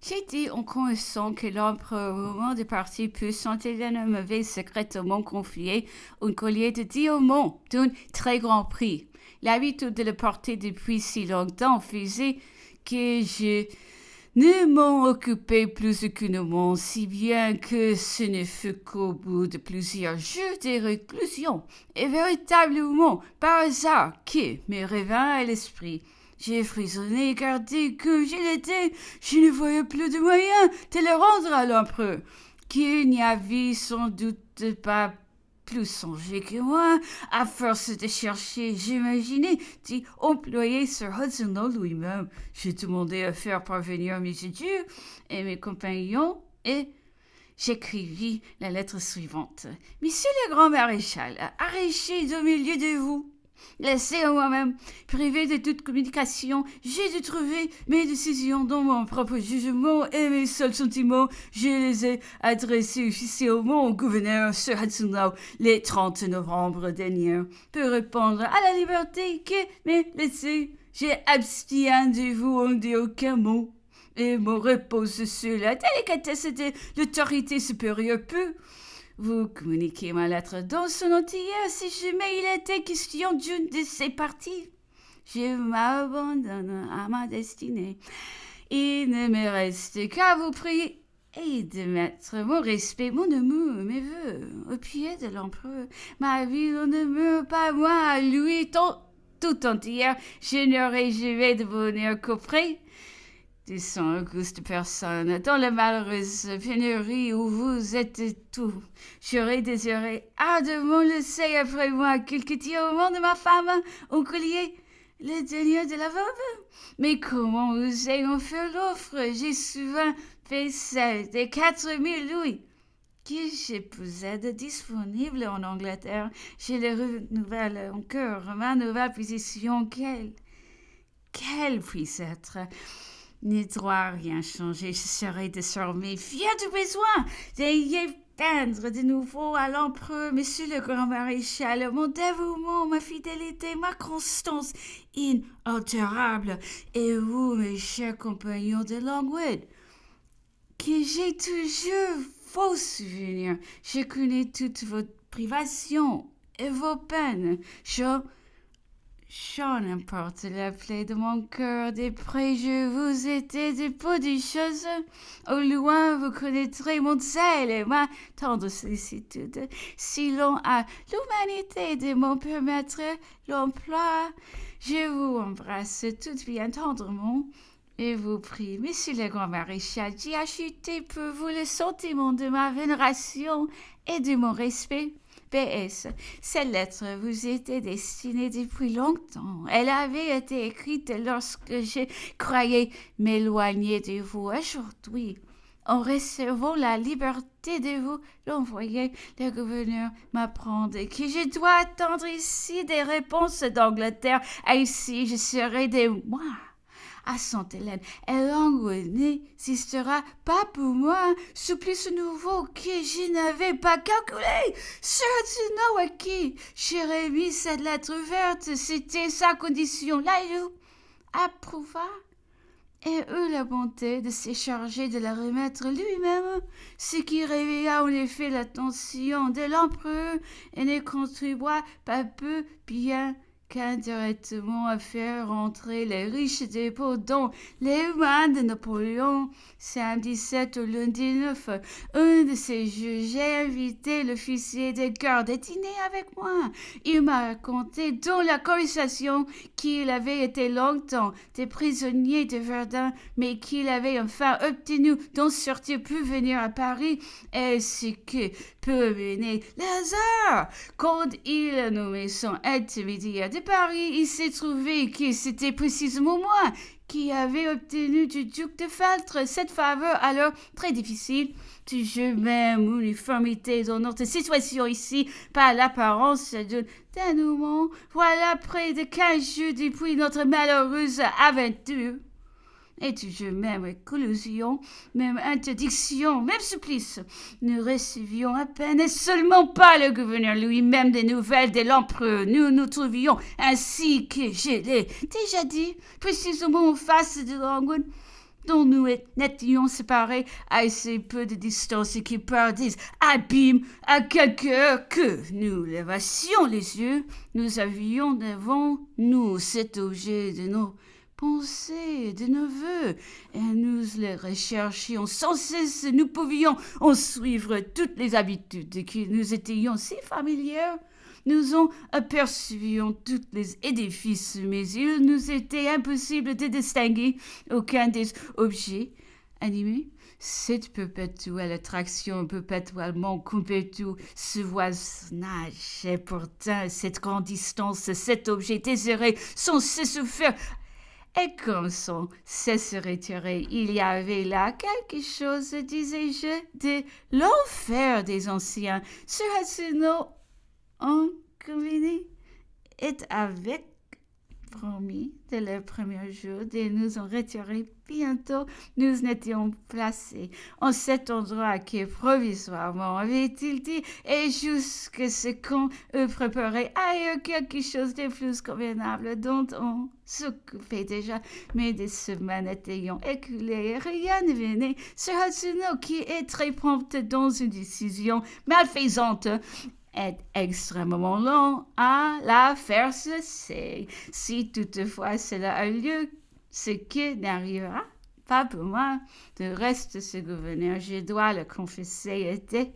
J'ai dit en connaissant que l'empereur, au moment de partir, peut sentir un mauvais secrètement confié un collier de diamants d'un très grand prix. L'habitude de le porter depuis si longtemps faisait que je ne m'en occupais plus aucunement, si bien que ce ne fut qu'au bout de plusieurs jours de réclusion, et véritablement par hasard, que me revint à l'esprit. J'ai frissonné, car dès que je l'étais, je ne voyais plus de moyen de le rendre à l'empereur, qui n'y avait sans doute pas plus songé que moi, à force de chercher, j'imaginais d'y employer Sir Hudson lui-même. J'ai demandé à faire parvenir mes adieux et mes compagnons et j'écrivis la lettre suivante. Monsieur le grand maréchal, arraché au milieu de vous, laissé à moi-même, privé de toute communication, j'ai dû trouver mes décisions dans mon propre jugement et mes seuls sentiments. Je les ai adressés officiellement au gouverneur Sir Hudson Lowe le 30 novembre dernier pour répondre à la liberté que m'est laissée. J'ai abstient de vous en dire aucun mot et me repose sur la délicatesse de l'autorité supérieure peut vous communiquez ma lettre dans son entier si jamais il était question d'une de ces parties. Je m'abandonne à ma destinée. Il ne me reste qu'à vous prier et de mettre mon respect, mon amour, mes voeux au pied de l'empereur. Ma vie n'en demeure pas moins à lui tout entière. Je n'aurais jamais de bonheur qu'auprès de son auguste personne, dans la malheureuse pénurie où vous êtes tout. J'aurais désiré ardemment laisser après moi quelques diamants de ma femme, un collier, le dernier de la veuve. Mais comment osez-on faire l'offre? J'ai souvent fait celle de 4000 louis que je possède disponible en Angleterre. Je les renouvelle encore. Ma nouvelle position, quelle puisse être? Ne doit rien changer, je serai désormais fier du besoin d'y peindre de nouveau à l'empereur, monsieur le grand maréchal, mon dévouement, ma fidélité, ma constance inaltérable, et vous, mes chers compagnons de Longwood, que j'ai toujours vos souvenirs. Je connais toutes vos privations et vos peines. J'en importe la plaie de mon cœur, des près je vous étais des peu des choses. Au loin vous connaîtrez mon zèle et ma tendre sollicitude. Si l'on a l'humanité de m'en permettre l'emploi, je vous embrasse tout bien tendrement et vous prie, monsieur le grand maréchal, d'y acheter pour vous le sentiment de ma vénération et de mon respect. PS. Cette lettre vous était destinée depuis longtemps. Elle avait été écrite lorsque je croyais m'éloigner de vous. Aujourd'hui, en recevant la liberté de vous l'envoyer, le gouverneur m'apprend que je dois attendre ici des réponses d'Angleterre. Ainsi, je serai des mois à Sainte-Hélène. Et Longwood n'existera pas pour moi, supplice nouveau que je n'avais pas calculé. Sir Hudson à qui j'aurais mis cette lettre verte, c'était sa condition. Là, il approuva et eut la bonté de se charger de la remettre lui-même, ce qui réveilla en effet l'attention de l'empereur et ne contribua pas peu bien qu'indirectement à faire entrer les riches dépôts dans les mains de Napoléon. Samedi 7 au lundi 9, un de ces jours, j'ai invité l'officier de garde à dîner avec moi. Il m'a raconté dans la conversation qu'il avait été longtemps des prisonniers de Verdun, mais qu'il avait enfin obtenu d'en sortir pour venir à Paris, et ce que peut mener le hasard. Quand il a nommé son intermédiaire de Paris, il s'est trouvé que c'était précisément moi qui avait obtenu du duc de Feltre cette faveur alors très difficile. Toujours même uniformité dans notre situation ici, par l'apparence d'un dénouement. Voilà près de 15 jours depuis notre malheureuse aventure. Et toujours même collusion, même interdiction, même supplice. Nous recevions à peine et seulement pas le gouverneur lui-même des nouvelles de l'empereur. Nous nous trouvions ainsi que je l'ai déjà dit, précisément en face de Longwood. dont nous n'étions séparés à assez peu de distance et qui par des abîmes à quelque heure que nous levassions les yeux, nous avions devant nous cet objet de nos pensées, de nos vœux, et nous les recherchions sans cesse. Nous pouvions en suivre toutes les habitudes qui nous étaient si familières. Nous en apercevions tous les édifices, mais il nous était impossible de distinguer aucun des objets animés. Cette perpétuelle attraction, perpétuellement compétue, ce voisinage, et pourtant cette grande distance, cet objet désiré, sans cesse faire. Et comme son cesse retiré, il y avait là quelque chose, disais-je, de l'enfer des anciens. Sir Hudson en convenu et avec promis de le premier jour de nous en retirer bientôt. Nous n'étions placés en cet endroit que provisoirement avait-il dit, et jusque ce qu'on eût préparé ailleurs quelque chose de plus convenable dont on s'occupait déjà, mais des semaines étant écoulées, rien ne venait. Sir Hudson, qui est très prompt dans une décision malfaisante, est extrêmement long à la faire cesser. Si toutefois cela a lieu, ce qui n'arrivera pas pour moi, de reste ce gouverneur, je dois le confesser, était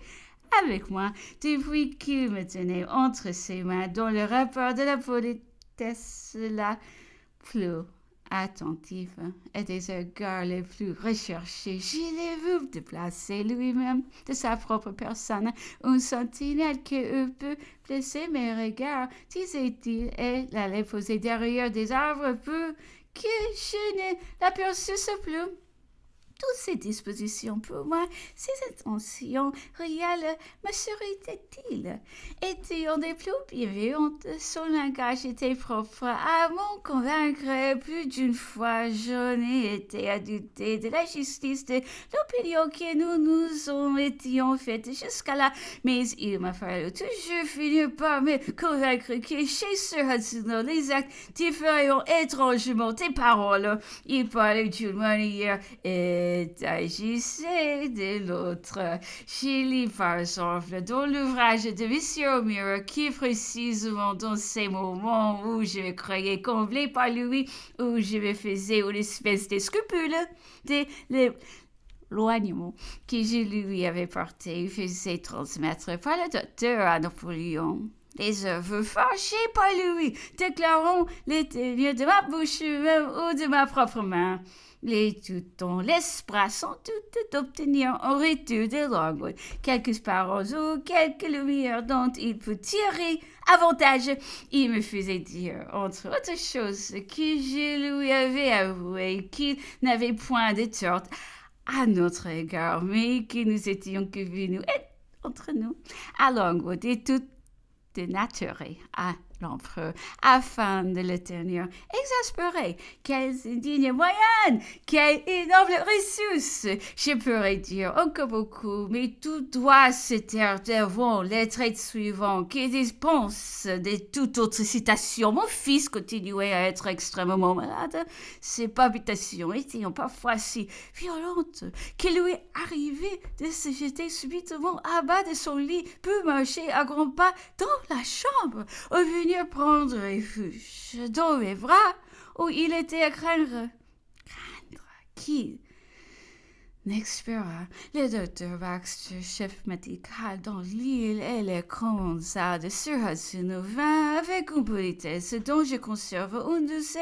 avec moi depuis qu'il me tenait entre ses mains dans le rapport de la politesse la plus attentive et des regards les plus recherchés. Je l'ai vu déplacer lui-même de sa propre personne une sentinelle qui eût pu blesser mes regards, disait-il, et l'allait poser derrière des arbres pour que je ne l'aperçusse plus. Toutes ces dispositions pour moi, ces intentions réelles, me seraient-ils étant des plus bienveillantes? Son langage était propre à m'en convaincre. Plus d'une fois, j'en ai été à douter de la justice de l'opinion que nous nous en étions faite jusqu'à là. Mais il m'a fallu toujours finir par me convaincre que chez Sir Hudson, les actes différaient étrangement des paroles. Il parlait d'une manière agissait de l'autre. J'ai lu par exemple dans l'ouvrage de M. O'Meara qui précisément dans ces moments où je me croyais comblé par lui, où je me faisais une espèce de scrupule de l'éloignement que je lui avais porté, faisait transmettre par le docteur à Napoléon. Les œuvres fâchés par lui, déclarant les tenir de ma bouche même ou de ma propre main. Les tutons, l'espace sont toutes d'obtenir en retour de Longwood quelques paroles ou quelques lumières dont il peut tirer avantage. Il me faisait dire, entre autres choses, que je lui avais avoué qu'il n'avait point de tort à notre égard, mais que nous étions convenus entre nous à Longwood et tout dénaturé à l'empereur, afin de le tenir exaspéré. Quelles indignes moyennes, quelle noble ressource! Je pourrais dire encore beaucoup, mais tout doit se taire devant les traits suivants qui dispensent de toute autre citation. Mon fils continuait à être extrêmement malade. Ses palpitations étaient parfois si violentes qu'il lui arrivait de se jeter subitement à bas de son lit pour marcher à grands pas dans la chambre, ou venir prendre refuge dans mes bras où il était à craindre qu'il n'expira. Le docteur Baxter, chef médical dans l'île, et le commensal de Sir Hudson vint avec une politesse dont je conserve une de ces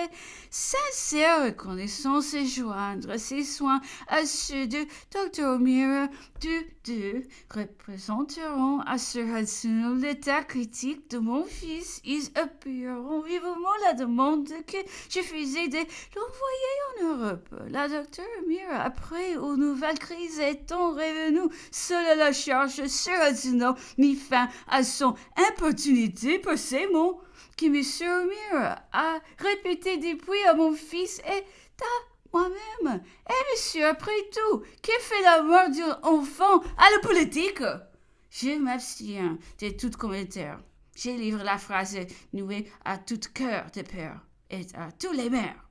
sincères reconnaissances et joindre ses soins à ceux de Dr. O'Meara. Tous deux représenteront à Sir Hudson l'état critique de mon fils. Ils appuieront vivement la demande que je faisais de l'envoyer en Europe. La Dr. O'Meara, après une nouvelle crise étant revenue seul à la charge, Sir Hudson mit fin à son importunité par ces mots que M. O'Meara a répété depuis à mon fils et à moi-même. Et monsieur, après tout, que fait la mort d'un enfant à la politique? Je m'abstiens de tout commentaire. Je livre la phrase nouée à tout cœur de père et à tous les mères.